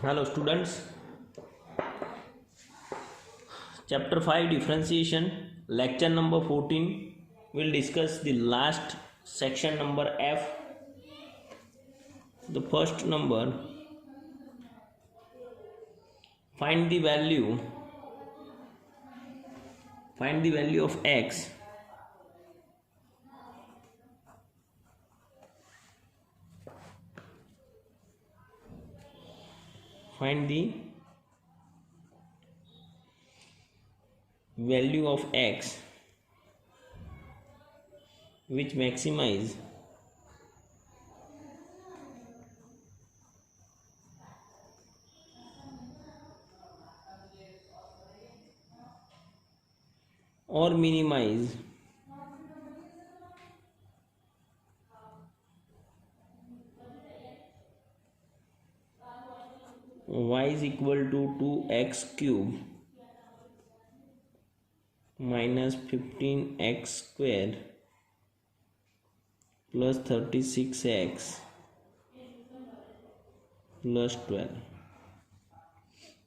Hello students, chapter 5 differentiation, lecture number 14. We'll discuss the last section number F. The first number, find the value of x find the value of x which maximize or minimize y is equal to 2x cube minus 15x square plus 36x plus 12.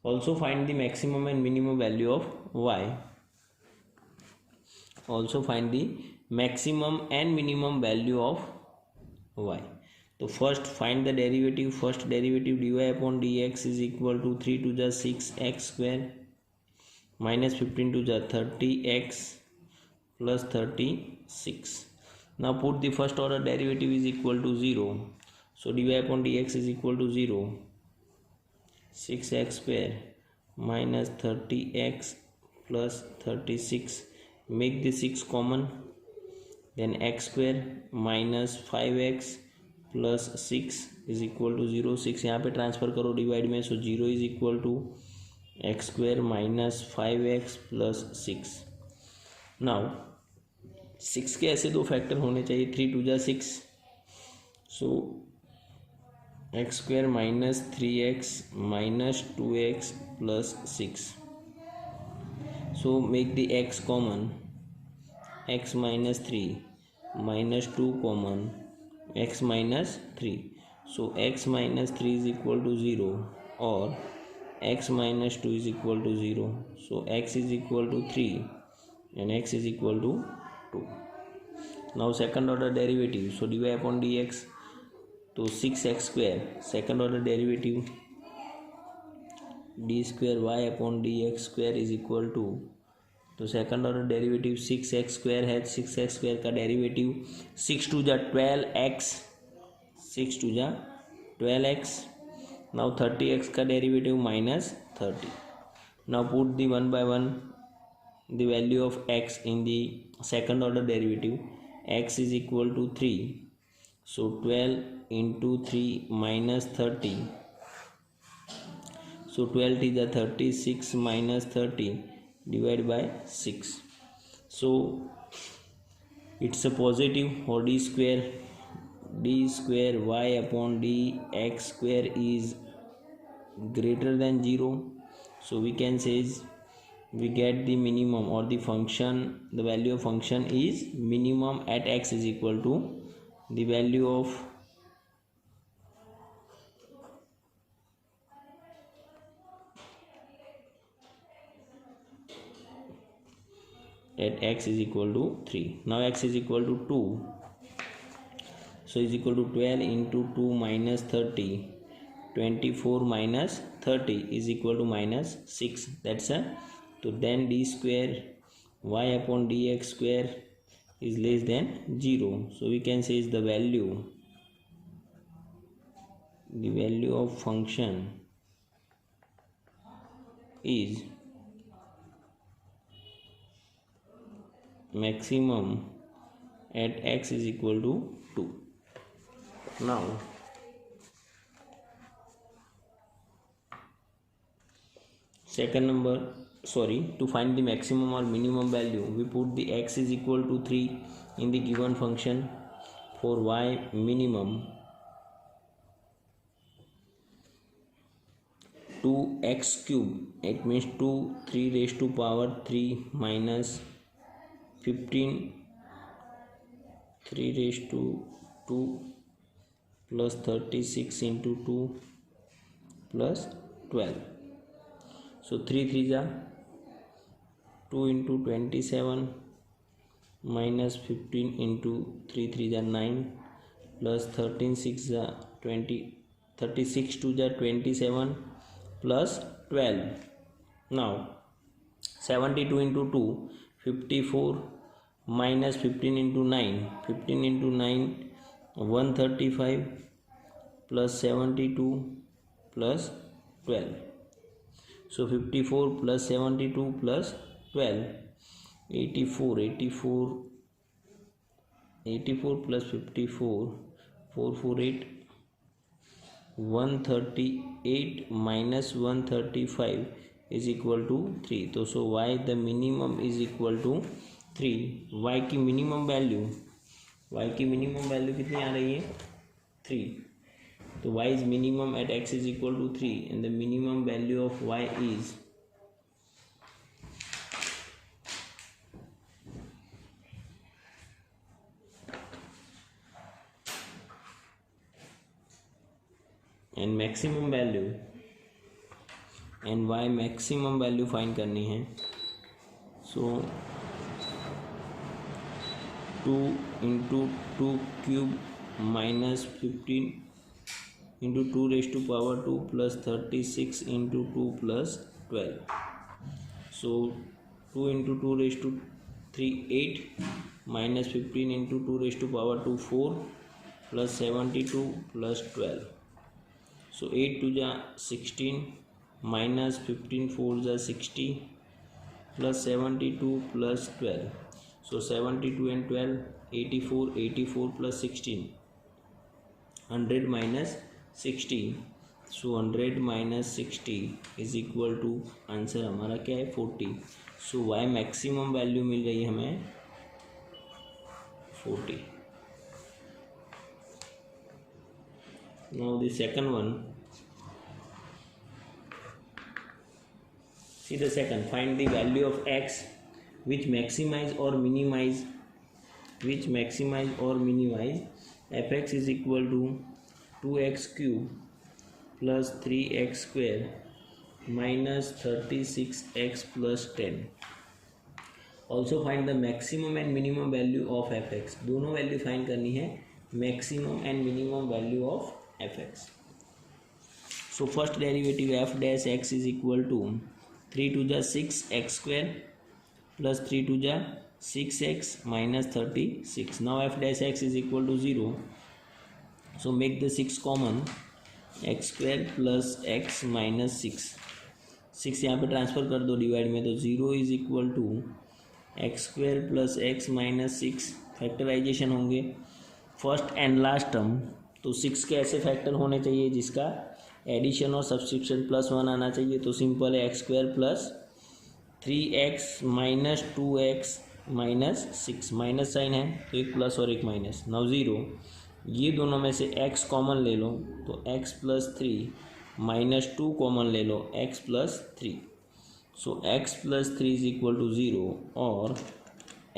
Also find the maximum and minimum value of y. So first find the derivative. First derivative dy upon dx is equal to 3 to the 6x square minus 15 to the 30x plus 36. Now put the first order derivative is equal to 0. So dy upon dx is equal to 0. 6x square minus 30x plus 36. Make the 6 common. Then x square minus 5x plus 6 is equal to 0. 6 यहाँ पे transfer करो divide में. So 0 is equal to x square minus 5x plus 6. Now 6 के ऐसे दो factor होने चाहिए. 3 two जा 6. So x square minus 3x minus 2x plus 6. So make the x common. x minus 3 minus 2 common. x minus 3. So x minus 3 is equal to 0 or x minus 2 is equal to 0. So x is equal to 3 and x is equal to 2. Now second order derivative. So dy upon dx. So 6x square. Second order derivative d square y upon dx square is equal to. तो second order derivative 6x square है. 6x square का derivative 6 to जा 12x. 6 to जा 12x. Now 30x का derivative minus 30. Now put the 1 by 1 the value of x in the second order derivative. x is equal to 3. So 12 into 3 minus 30. So 12 is the 36 minus 30 divided by 6. So it's a positive or d square y upon dx square is greater than 0. So we can say we get the minimum or the value of function is minimum at x is equal to the value of at x is equal to 3. Now x is equal to 2. So is equal to 12 into 2 minus 30. 24 minus 30 is equal to minus 6. That's a. So then d square y upon dx square is less than 0. So we can say is the value of function is maximum at x is equal to 2. Now second number, to find the maximum or minimum value, we put the x is equal to 3 in the given function. For y minimum 2x cube, it means 2 3 raised to power 3 minus 15 3 raised to 2 plus 36 into 2 plus 12. So 3 3 जा 2 into 27 minus 15 into 3 3 जा 9 plus 13 6 जा 20 36 2 जा 27 plus 12. Now 72 into 2 54 minus 15 into 9 15 into 9 135 plus 72 plus 12. So 54 plus 72 plus 12 84 plus 54 448 138 minus 135 is equal to 3. तो so y the minimum is equal to 3. y की minimum value कितनी आ रही है 3. तो y is minimum at x is equal to 3 and the minimum value of y is and maximum value and y maximum value find करनी है. So 2 into 2 cube minus 15 into 2 raised to power 2 plus 36 into 2 plus 12. So 2 into 2 raised to 3 8 minus 15 into 2 raised to power 2 4 plus 72 plus 12. So 8 2 जा 16 minus 15 4 जा 60 plus 72 plus 12. So 72 and 12 84 plus 16 100 minus 60. So 100 minus 60 is equal to answer हमारा क्या है 40. So y maximum value मिल रही है हमें 40. Now the second one, see the second, find the value of x which maximize or minimize fx is equal to 2x cube plus 3x square minus 36x plus 10. Also find the maximum and minimum value of fx. दोनों value find करनी है, maximum and minimum value of fx. So first derivative f dash x is equal to 3 to the 6 x square plus 3 to the 6x minus 36. Now f dash x is equal to 0. So make the 6 common, x square plus x minus 6. 6 यहाँ पे transfer कर दो divide में, तो 0 is equal to x square plus x minus 6. Factorization होंगे first and last term. तो 6 के ऐसे फैक्टर होने चाहिए जिसका एडिशन और सब्सट्रैक्शन प्लस 1 आना चाहिए. तो सिंपल है x square plus 3x minus 2x minus 6. Minus sign है तो एक प्लस और एक माइनस. नाउ 0, ये दोनों में से x कॉमन ले लो तो x प्लस 3 माइनस 2 कॉमन ले लो x plus 3. So x plus 3 is equal to 0 और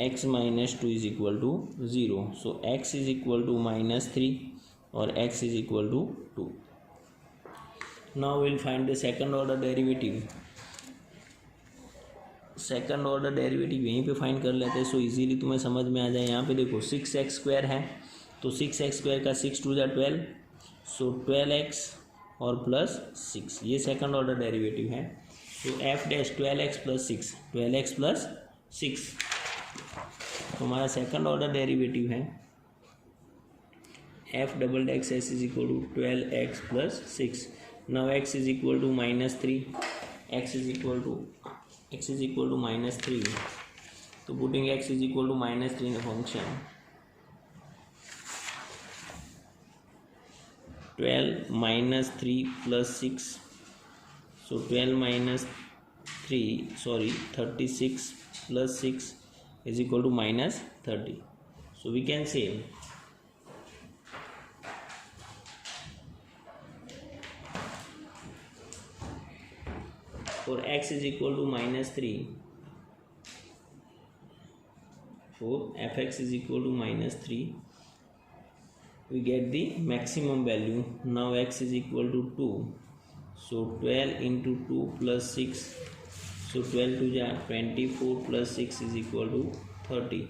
x minus 2 is equal to 0. So x is equal to minus 3 और x is equal to 2. Now will find the second order derivative. Second order derivative यहीं पे find कर लेते हैं. So easily तुम्हें समझ में आ जाए. यहाँ पे देखो 6x स्क्वायर है तो 6x स्क्वायर का 6 2 जा 12. सो 12x और प्लस 6, ये सेकंड ऑर्डर डेरिवेटिव है. तो f dash 12x plus 6, 12x plus 6 तो हमारा सेकंड ऑर्डर डेरिवेटिव है f double dash s is equal to 12x plus 6. Now x is equal to minus 3, x is equal to minus 3. तो putting x is equal to minus 3 in function 12 minus 3 plus 6. So 12 minus 36 plus 6 is equal to minus 30. So we can say for x is equal to minus 3, for fx is equal to minus 3, we get the maximum value. Now x is equal to 2 So 12 into 2 plus 6. So 12 to 24 plus 6 is equal to 30.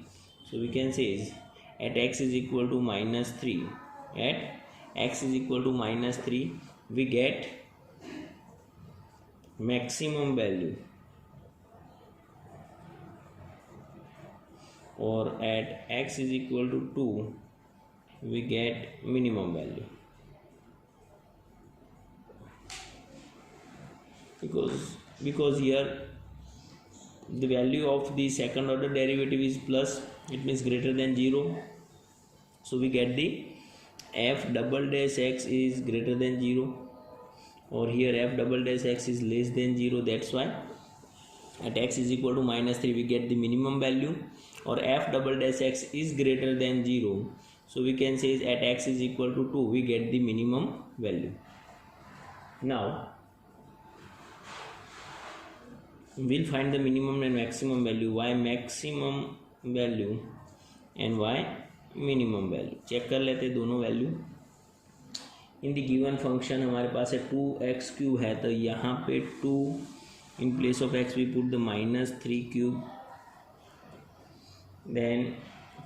So we can say is at x is equal to minus 3. At x is equal to minus 3, we get maximum value, or at x is equal to 2, we get minimum value. Because here the value of the second order derivative is plus, it means greater than 0. So we get the f double dash x is greater than 0, or here f double dash x is less than 0. That's why at x is equal to minus 3 we get the minimum value, or f double dash x is greater than 0. So we can say at x is equal to 2 we get the minimum value. Now we'll find the minimum and maximum value, y maximum value and y minimum value. Check कर लेते दोनों value. In the given function हमारे पास है 2x³ है, तो यहाँ पे 2 in place of x we put the -3³ then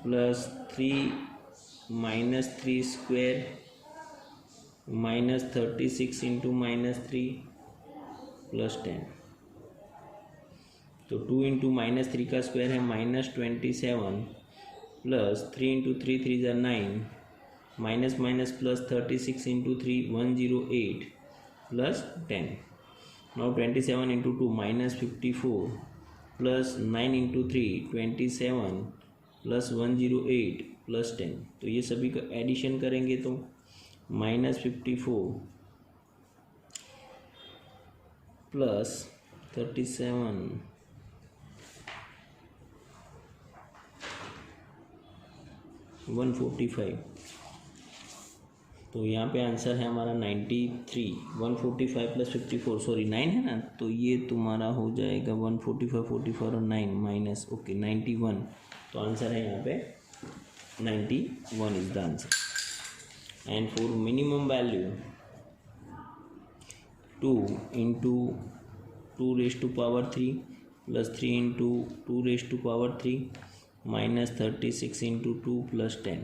plus 3 -3² -36 into -3 plus 10. तो 2 इंटू -3 का स्क्वायर है -27 प्लस 3 इंटू 3 3 ज़ा 9 minus minus plus 36 into 3 108 plus 10. Now 27 into 2 -54 plus 9 into 3 27 plus 108 plus 10. तो ये सभी का एडिशन करेंगे तो -54 प्लस 37 145. तो यहाँ पे आंसर है हमारा 93. 145 प्लस 54 सॉरी 9 है ना, तो ये तुम्हारा हो जाएगा 145 44 और 9 माइनस ओके 91. तो आंसर है यहाँ पे 91 is the answer. And for minimum value 2 into 2 raise to power 3 plus 3 into 2 raise to power 3 minus 36 into 2 plus 10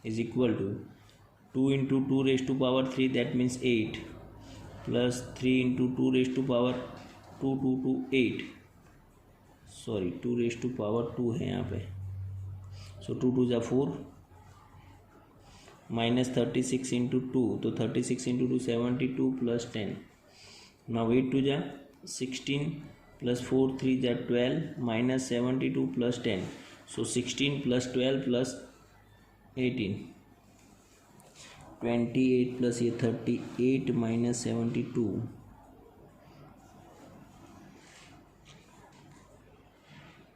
is equal to 2 into 2 raised to power 3, that means 8, plus 3 into 2 raised to power 2 8 sorry 2 raised to power 2 है यहाँ पे. सो 2 2 जा 4 minus 36 into 2, तो 36 into 2 72 plus 10. Now 8 2 जा 16 plus 4 3 जा 12 minus 72 plus 10. So 16 plus 12 plus 18 28 plus ये 38 minus 72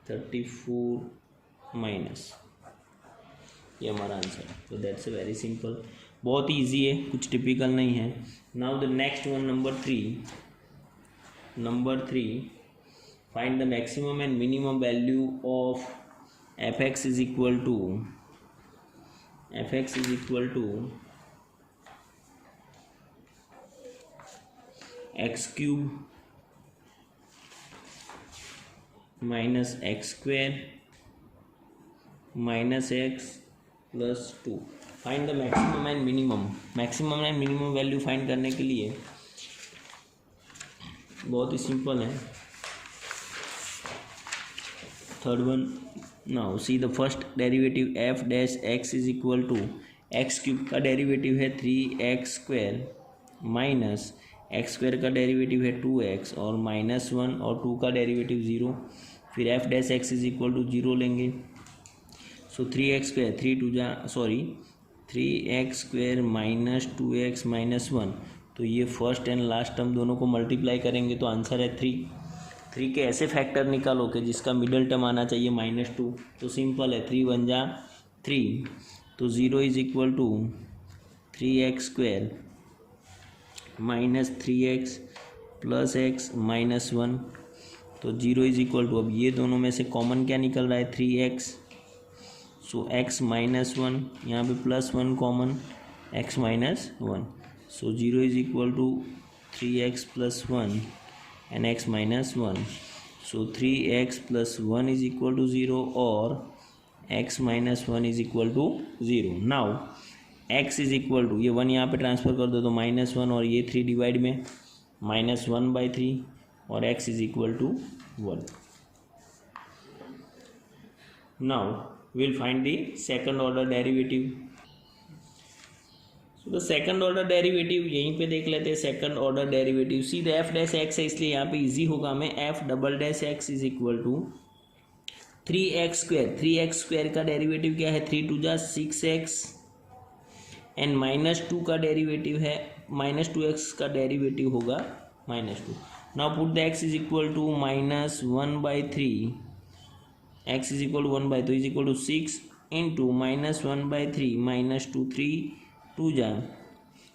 34 minus, ये हमारा आंसर है. तो दैट्स अ वेरी सिंपल, बहुत ही ईजी है, कुछ टिपिकल नहीं है. Now the next one number 3 find the maximum and minimum value of fx is equal to x³ minus x² minus x plus 2. Find the maximum and minimum. Maximum and minimum value find करने के लिए बहुत ही simple है. Third one. Now see the first derivative f dash x is equal to x³ का derivative है 3x² minus x² का derivative है 2x और -1 और 2 का डेरिवेटिव 0. फिर f dash x is equal to 0 लेंगे. सो 3x² 3x² minus 2x minus 1. तो ये फर्स्ट एंड लास्ट टर्म दोनों को मल्टीप्लाई करेंगे तो आंसर है 3. 3 के ऐसे फैक्टर निकालो कि जिसका मिडल टर्म आना चाहिए -2. तो सिंपल है 3 1 जा 3, तो 0 is equal to 3x² minus 3x plus x minus 1. तो 0 इज इक्वल टू, अब ये दोनों में से कॉमन क्या निकल रहा है 3x. सो x माइनस 1, यहाँ पे plus 1 common x minus 1. So 0 is equal to 3x plus 1 and x minus 1. So 3x plus 1 is equal to 0 or x minus 1 is equal to 0. Now x is equal to, ये 1 यहाँ पे transfer कर दो तो -1 और ये 3 divide में -1/3 और x is equal to 1. Now we'll find the second order derivative. So the second order derivative यहीं पे देख लेते हैं. second order derivative see the f dash x है इसलिए यहाँ पे इजी होगा हमें. f double dash x is equal to 3x². 3x² का डेरिवेटिव क्या है? 3 2 6x एंड -2 का डेरिवेटिव है -2x का डेरिवेटिव होगा -2. Now put the x is equal to -1/3. x is equal to 1/2 is equal to 6 into -1/3 -2 3 2 जा.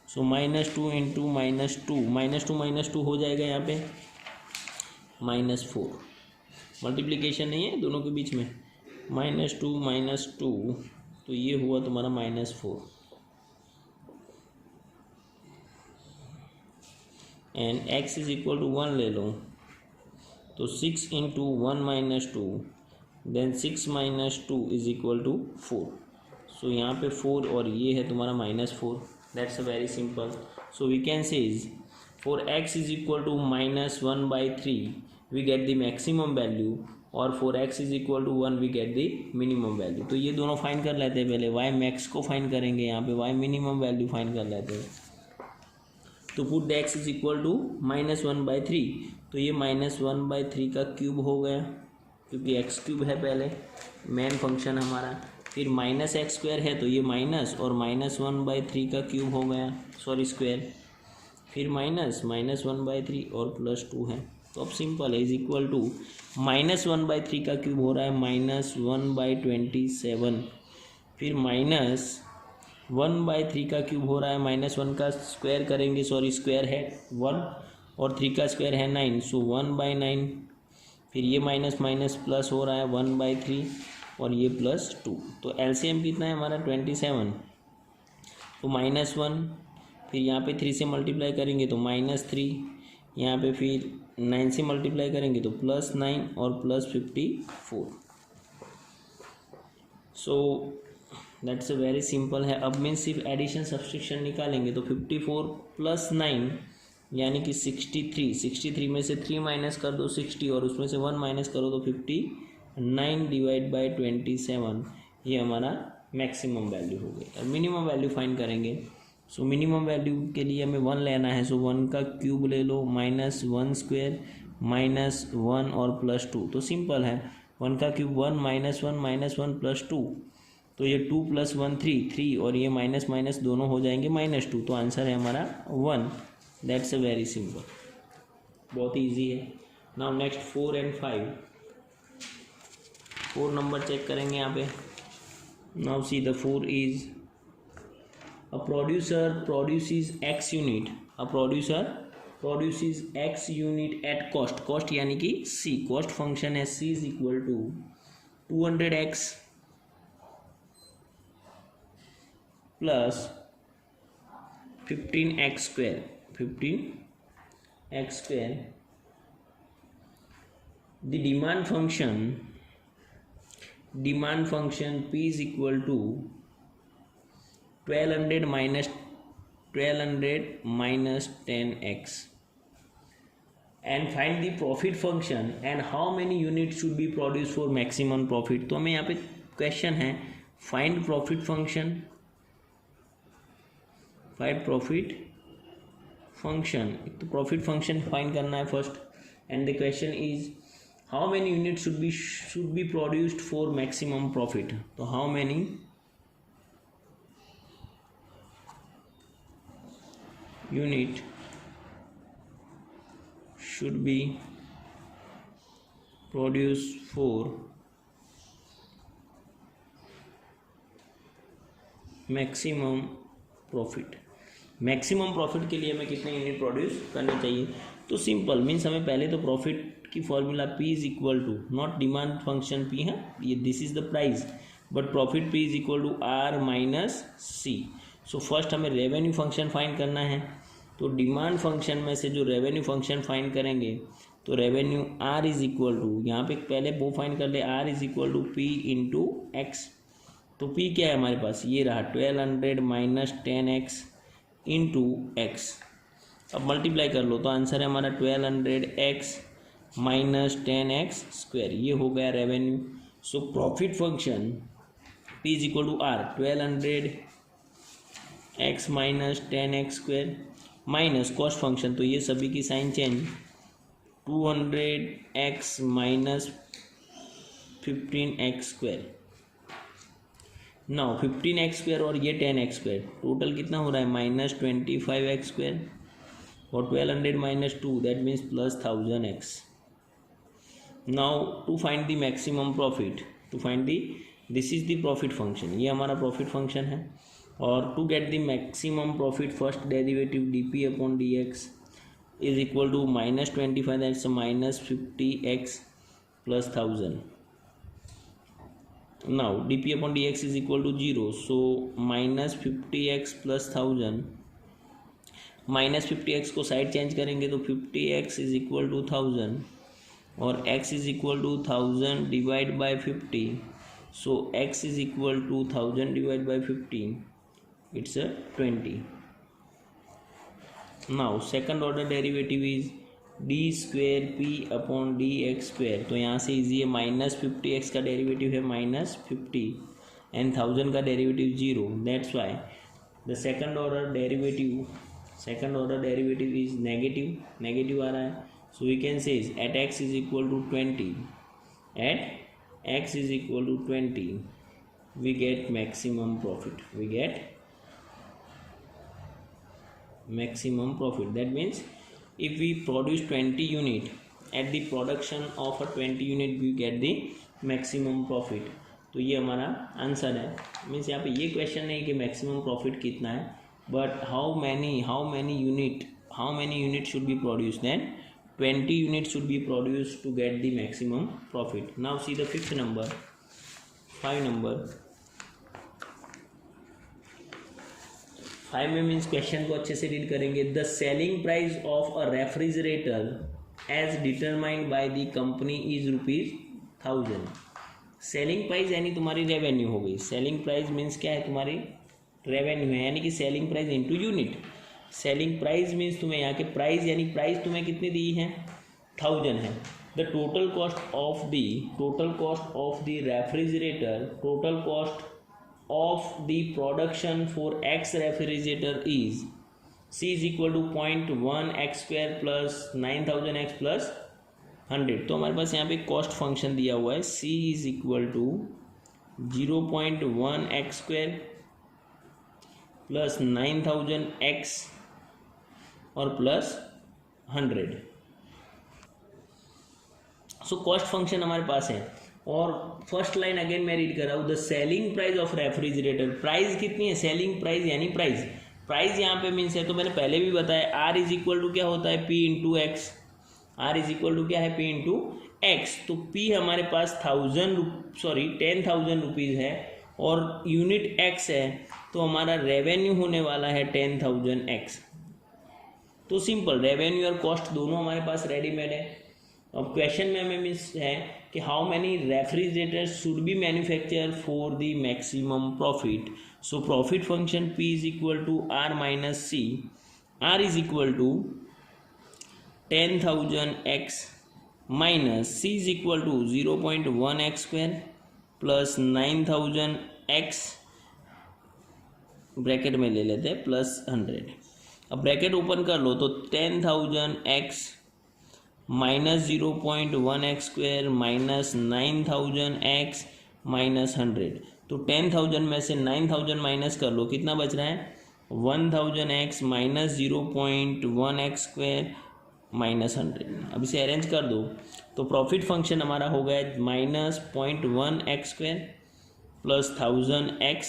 सो -2 इंटू -2 हो जाएगा यहाँ पे -4. मल्टीप्लीकेशन नहीं है दोनों के बीच में. -2 तो ये हुआ तुम्हारा -4 and x is equal to 1 ले लो तो 6 into 1 - 2 then 6 - 2 is equal to 4. So यहाँ पे 4 और ये है तुम्हारा -4. That's a very simple. So we can say for x is equal to -1/3 we get the maximum value और for x is equal to 1 we get the minimum value. तो ये दोनों फाइंड कर लेते हैं. पहले y मैक्स को find करेंगे, यहाँ पे y मिनिमम वैल्यू फाइंड कर लेते हैं. तो put the x is equal to -1/3. तो ये -1/3 का क्यूब हो गया क्योंकि x³ है पहले मेन फंक्शन हमारा. फिर -x² है तो ये माइनस और -1/3 का क्यूब हो गया, सॉरी स्क्वायर. फिर -1/3 और +2 है. तो अब सिंपल है. इज इक्वल टू -1/3 का क्यूब हो रहा है -1/27. फिर -1/3 का क्यूब हो रहा है -1 का स्क्वायर करेंगे, सॉरी स्क्वायर है 1 और 3 का स्क्वायर है 9. सो 1/9. फिर ये माइनस माइनस प्लस हो रहा है 1/3 और ये +2. तो एलसीएम कितना है हमारा 27. तो -1 फिर यहाँ पे 3 से मल्टीप्लाई करेंगे तो -3. यहाँ पे फिर 9 से मल्टीप्लाई करेंगे तो +9 और +54. So that's a very simple है. अब मीन्स सिर्फ एडिशन सब्सट्रैक्शन निकालेंगे तो 54 + 9 यानी कि 63. 63 में से 3 माइनस कर दो 60 और उसमें से 1 माइनस करो तो 59 डिवाइड बाई 27. ये हमारा मैक्सिमम वैल्यू हो गई. और मिनिमम वैल्यू फाइंड करेंगे. सो मिनिमम वैल्यू के लिए हमें 1 लेना है. सो 1 का क्यूब ले लो -1² -1 और +2. तो सिंपल है. 1 का क्यूब 1 -1 +2. तो ये 2 + 1 3 और ये माइनस माइनस दोनों हो जाएंगे -2. तो आंसर है हमारा 1. That's a very simple. बहुत ईजी है. Now next 4 and 5. 4 number check करेंगे यहाँ पे. Now see the 4 is a producer produces x unit. A producer produces x unit at cost. cost यानी कि c. cost function है c is equal to 200x plus 15x square. 15x square. The demand function p is equal to 1200 minus 10x and find the profit function and how many units should be produced for maximum profit. तो हमें यहाँ पे question है find profit function. तो profit function find करना है first. And the question is how many unit should be produced for maximum profit. तो how many unit should be produced for maximum profit. Maximum profit के लिए हमें कितने unit produce करने चाहिए. तो सिंपल मीन्स हमें पहले तो प्रॉफिट की formula P is equal to not demand function P है ये, this is the price, but profit P is equal to R - C. So first हमें रेवेन्यू फंक्शन फाइंड करना है. तो डिमांड फंक्शन में से जो रेवेन्यू फंक्शन फाइंड करेंगे तो revenue R is equal to, यहाँ पे पहले वो फाइंड कर ले, R is equal to P into X. तो पी क्या है हमारे पास, ये रहा 1200 माइनस 10x इंटू एक्स। अब मल्टीप्लाई कर लो तो आंसर है हमारा 1200x माइनस 10x स्क्वायर, ये हो गया revenue. So profit function P is equal to R 1200x minus 10x square minus cost function, तो ये सभी की sign change 200x minus 15x square. Now 15x square और ये 10x स्क्वायर टोटल कितना हो रहा है माइनस 25x स्क्वायर और 1200 minus 2 that means plus 1000x। Now to find the maximum profit, to find the, this is the profit function, ये हमारा profit function है। और to get the maximum profit first derivative dp upon dx is equal to minus 25 that's minus 50x plus 1000। now dp upon dx is equal to 0, so minus 50x plus 1000, minus 50x को side change करेंगे तो 50x is equal to 1000 और x is equal to 1000 divide by 50, so x is equal to 1000 divide by 50, it's 20। Now second order derivative is D square P upon D X square, तो यहाँ से easy है, minus 50x का derivative है minus 50 and 1000 का derivative 0, that's why the second order derivative is negative आ रहा है। So we can say at x is equal to 20, at x is equal to 20 we get maximum profit, we get maximum profit. That means if we produce 20 unit, at the production of a 20 unit we get the maximum profit। तो ये हमारा answer है। Means यहाँ पे ये question नहीं कि maximum profit कितना है, but how many unit should be produce, then 20 unit should be produce to get the maximum profit. Now see the fifth number, 5 में मीन्स क्वेश्चन को अच्छे से रीड करेंगे। The selling price of a refrigerator as determined by the company is ₹1000। Selling price यानी तुम्हारी revenue हो गई। Selling price means क्या है, तुम्हारी रेवेन्यू है, यानी कि selling price into unit. Selling price means तुम्हें यहाँ के प्राइस यानी प्राइस तुम्हें कितनी दी है, 1000 है। The total cost of the refrigerator, total cost of the production for X refrigerator is C is equal to 0.1 x square plus 9000x plus 100। तो हमारे पास यहाँ पे कॉस्ट फंक्शन दिया हुआ है, C is equal to 0.1 x square plus 9000x और plus 100। So cost function हमारे पास है। और फर्स्ट लाइन अगेन मैं रीड कर रहा हूँ, the selling price of refrigerator, price कितनी है, सेलिंग प्राइस यानी प्राइस यहाँ पे मीन्स है, तो मैंने पहले भी बताया आर इज इक्वल टू क्या होता है, P into X. R is equal to क्या है, पी इंटू एक्स। तो पी हमारे पास 10,000 रुपीज़ है और यूनिट एक्स है, तो हमारा रेवेन्यू होने वाला है 10,000 एक्स। तो सिंपल, रेवेन्यू और कॉस्ट दोनों हमारे पास रेडीमेड है। अब क्वेश्चन में हमें मिस है कि how many refrigerators should be manufacture for the maximum profit. So profit function P is equal to R minus C। R is equal to 10,000x minus C is equal to 0.1 x square plus 9000x, bracket में ले लेते हैं, plus 100। अब bracket open कर लो तो 10,000x minus 0.1 x square minus 9000x minus 100। तो 10,000 में से 9000 माइनस कर लो, कितना बच रहा है, 1000x minus 0.1 x square minus 100। अब इसे अरेंज कर दो तो प्रॉफिट फंक्शन हमारा हो गया minus 0.1 x square plus 1000x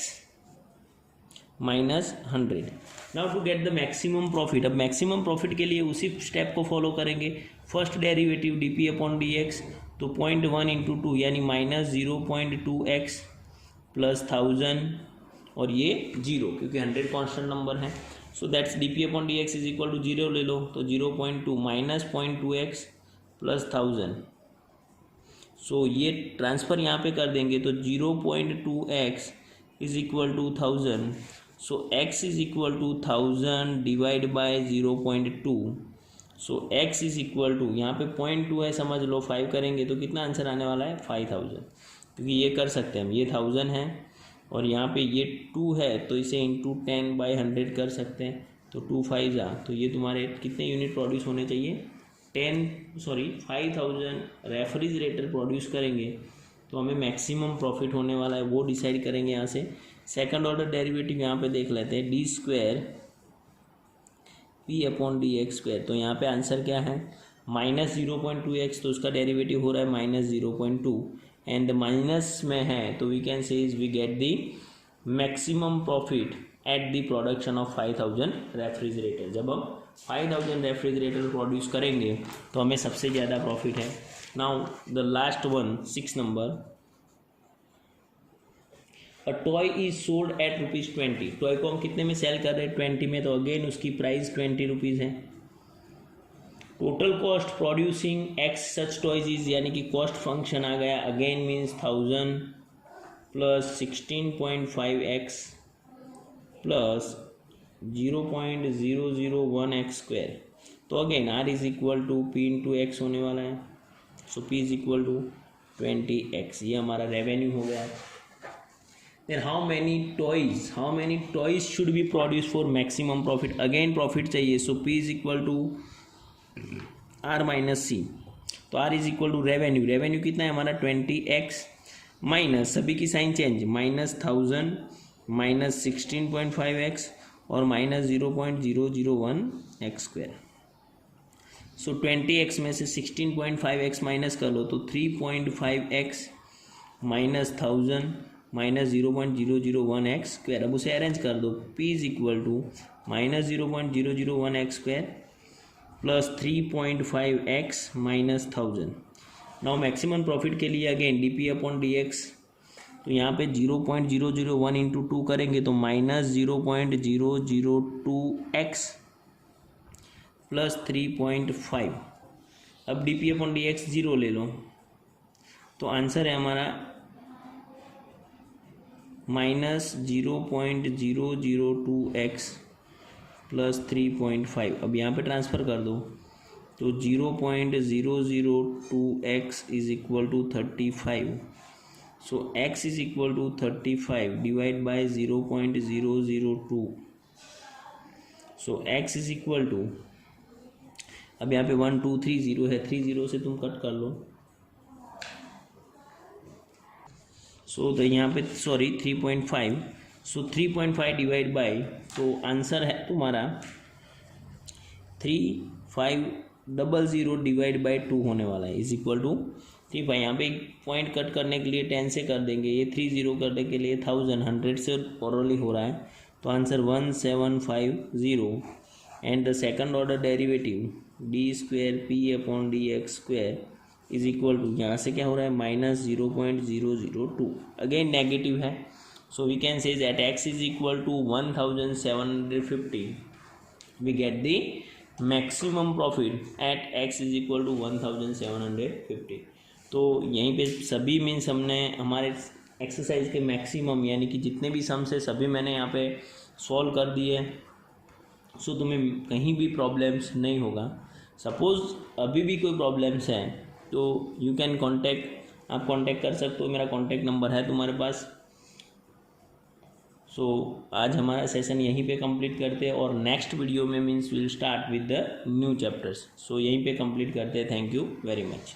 minus 100। Now to get the maximum profit, अब मैक्सिमम प्रॉफिट के लिए उसी स्टेप को फॉलो करेंगे। First derivative dp upon dx, तो 0.1 इंटू 2 यानी माइनस 0.2x प्लस 1000 और ये 0 क्योंकि 100 कांस्टेंट नंबर है। So that's D P upon D X is equal to 0 ले लो, तो 0.2 माइनस 0.2x प्लस 1000. सो ये ट्रांसफ़र यहाँ पे कर देंगे तो 0.2x is equal to 1000. So x is equal to 1000 divide by 0.2. So x is equal to, यहाँ पे 0.2 है समझ लो, 5 करेंगे तो कितना आंसर आने वाला है 5000. क्योंकि ये कर सकते हैं हम, ये 1000 है और यहाँ पे ये 2 है तो इसे इंटू 10/100 कर सकते हैं. तो 2 5 जा, तो ये तुम्हारे कितने यूनिट प्रोड्यूस होने चाहिए 5000 रेफ्रिजरेटर प्रोड्यूस करेंगे तो हमें मैक्सिमम प्रॉफिट होने वाला है, वो डिसाइड करेंगे यहाँ से. सेकंड ऑर्डर डेरिवेटिव यहाँ पे देख लेते हैं, D square P upon D X square. तो यहाँ पे आंसर क्या है माइनस 0.2x, तो उसका डेरिवेटिव हो रहा है माइनस 0.2 एंड माइनस में है तो we can say is we get the maximum profit at the production of 5000 refrigerator. जब हम 5000 रेफ्रिजरेटर प्रोड्यूस करेंगे तो हमें सबसे ज़्यादा प्रॉफिट है. Now the last one 6 number, a toy is sold at ₹20. Toy को हम कितने में सेल कर रहे हैं 20 में, तो अगेन उसकी प्राइस 20 रुपीज़ है. Total cost producing x such toys is, यानी कि कॉस्ट फंक्शन आ गया again means 1000 plus 16.5x plus 0.001x square. तो again r is equal to p into x होने वाला है. So p is equal to 20x. ये हमारा रेवेन्यू हो गया. Then how many toys should be produce for maximum profit. Again profit चाहिए, so p is equal to r minus C. तो r is equal to revenue कितना है हमारा 20x minus सभी की sign change minus 1000 minus 16.5x और minus 0.001x square. सो 20x में से 16.5x माइनस कर लो तो 3.5x minus 1000 minus 0.001x square. अब उसे अरेंज कर दो, p is equal to minus 0.001x square plus 3.5x minus 1000. Now maximum profit के लिए again D P upon D X. तो यहाँ पे 0.001 इंटू 2 करेंगे तो माइनस 0.002x प्लस 3.5. अब D P upon D x 0 ले लो तो आंसर है हमारा माइनस 0.002x प्लस 3.5. अब यहाँ पे ट्रांसफ़र कर दो तो 0.002x is equal to 35. So x is equal to 35 divide by 0.002. So x is equal to, अब यहाँ पे 1 2 3 0 है, 3 0 से तुम कट कर लो. सो तो यहाँ पे 3.5. सो 3.5 डिवाइड बाय, तो आंसर है तुम्हारा 3500 डिवाइड बाय 2 होने वाला है इज इक्वल टू 3. यहाँ पे एक पॉइंट कट करने के लिए 10 से कर देंगे, ये 30 करने के लिए 1000 100 से ओरली हो रहा है तो answer 1750. And the second order derivative D square P upon D X square is equal to, यहाँ से क्या हो रहा है माइनस 0.002. अगेन नेगेटिव है, so we can say that x is equal to 1750. We get the maximum profit at x is equal to 1750. तो यहीं पे सभी मीन्स हमने हमारे एक्सरसाइज के मैक्सिमम यानी कि जितने भी सम्स है सभी मैंने यहाँ पे सॉल्व कर दिए. सो तुम्हें कहीं भी प्रॉब्लम्स नहीं होगा. सपोज़ अभी भी कोई प्रॉब्लम्स हैं तो यू कैन कॉन्टैक्ट, आप कॉन्टैक्ट कर सकते हो, मेरा कॉन्टैक्ट नंबर है तुम्हारे पास. सो आज हमारा सेशन यहीं पे कंप्लीट करते हैं और नेक्स्ट वीडियो में means will start with the new chapters. So यहीं पे कंप्लीट करते हैं. Thank you very much.